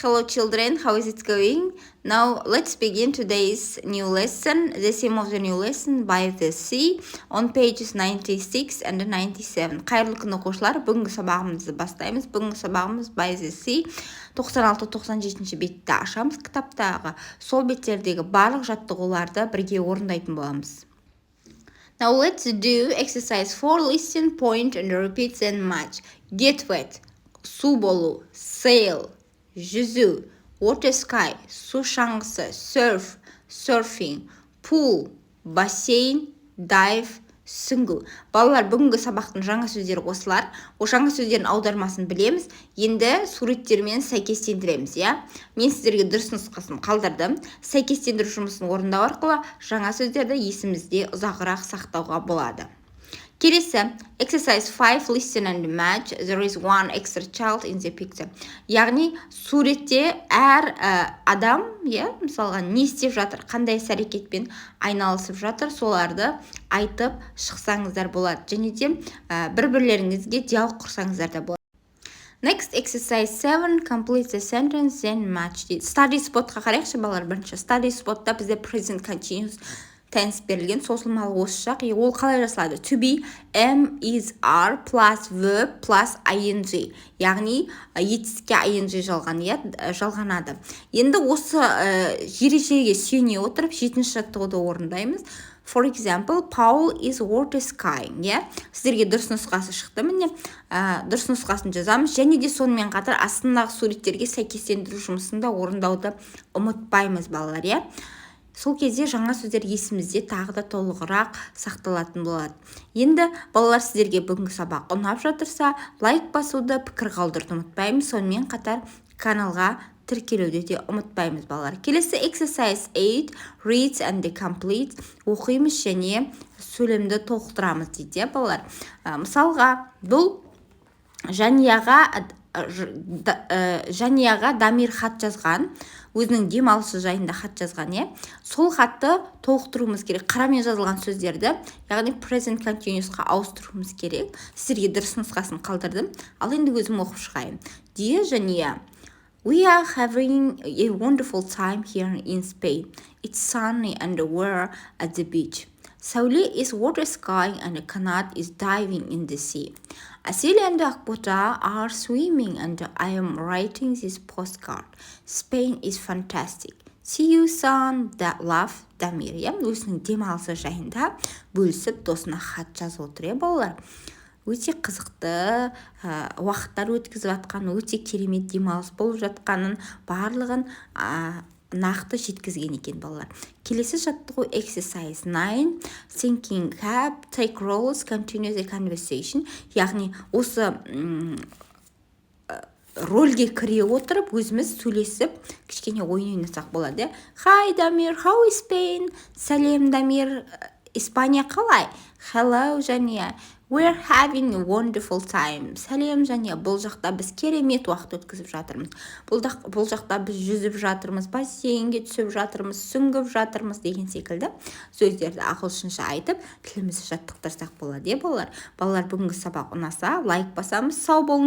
Hello children, how is it going? Now let's begin today's new lesson. The theme of the new lesson by the sea on pages 96 and 97. Қайырлы күн оқушылар, бүгінгі сабағымызды бастаймыз. Бүгінгі сабағымыз by the sea 96-97 бетті ашамыз. Кітаптағы сол беттердегі барлық жаттығуларды бірге орындайтын боламыз. Now let's do exercise 4. Listen, point and repeat then match. Get wet, су болу, sail, жүзу, water sky, су шаңғысы, surf, surfing, pool, бассейн, dive, сүңгу. Балалар, бүгінгі сабақтың жаңа сөздері осылар. О жаңа сөздердің аудармасын білеміз. Енді суреттермен сәйкестендіреміз, я? Мен сіздерге дұрыс нұсқасын қалдырдым. Сәйкестендіру жұмысын орындау арқылы жаңа сөздерді есімізде ұзағырақ сақтауға болады. Келесі, exercise 5, listen and match. There is one extra child in the picture. Яғни, суретте әр адам, мысалға, не істеп жатыр, қандай іс-әрекетпен айналысып жатыр, соларды айтып шықсаңыздар болады. Және де бір-бірлеріңізге диалог құрсаңыздар да болады. Next, exercise 7, complete the sentence, then match it. Study spotқа қарайықшы, балалар, бірінші. Study spotта бізде present continuous tense берілген, созылмалы осы жақ. Ол қалай жасалады? To be, am, is, are, plus verb, plus ing. Яғни, етіске ing жалғанады. Енді осы ережеге сүйене отырып, жетінші жаттығуды орындаймыз. For example, Paul is water skiing. Сіздерге дұрыс нұсқасы шықты, міне. Дұрыс нұсқасын жазамыз. Және де сонымен қатар астындағы суреттерге сәйкестендіру жұмысында орындауды ұмытпаймыз, балалар. Сол кезде жаңа сөздер есімізде тағы да толығырақ сақталатын болады. Енді балалар, сіздерге бүгінгі сабақ ұнап жатырса, лайк басуды, пікір қалдыруды ұмытпаймыз. Сонымен қатар каналға тіркелуді де ұмытпаймыз, балалар. Келесі exercise 8, read and complete. Оқимыз және сөйлемді толықтырамыз дейді, балалар. Мысалға, бұл Жанияға Дамир хат жазған, өзінің демалысы жайында хат жазған, сол хатты толықтыруымыз керек. Қарамен жазылған сөздерді, яғни present continuousқа ауыстыруымыз керек. Сіздерге дұрыс нұсқасын қалдырдым. Ал енді өзім оқып шығайын. Dear Jania, we are having a wonderful time here in Spain. It's sunny and we're at the beach. Sauli is water skiing and Kanat is diving in the sea. Asili and Akbota are swimming and I am writing this postcard. Spain is fantastic. See you son, that love, Damir. Өзінің демалысы жайында бөлісіп досына хат жазып отыр, балалар. Өте қызықты уақыттар өткізіп жатқан, өте керемет демалыс болып жатқанын барлығын нақты жеткізген екен, балалар. Келесі жаттығу exercise 9, thinking cap, take roles, continue the conversation. Яғни осы рөлге кіре отырып, өзіміз сөйлесіп, кішкене ойын ойнасақ болады. Hi Дамир, how is Spain? Сәлем Дамир, Испания қалай? Hello Jania, we're having a wonderful time. Сәлем Jania, бұл жақта біз керемет уақыт өткізіп жатырмыз. Бұл жақта біз жүзіп жатырмыз, бассейнге түсіп жатырмыз, сүңгіп жатырмыз деген секілді сөздерді ағылшынша айтып, тілімізді жаттықтырсақ болады, балалар. Балалар, бүгінгі сабақ ұнаса, лайк басамыз, сау болыңыз.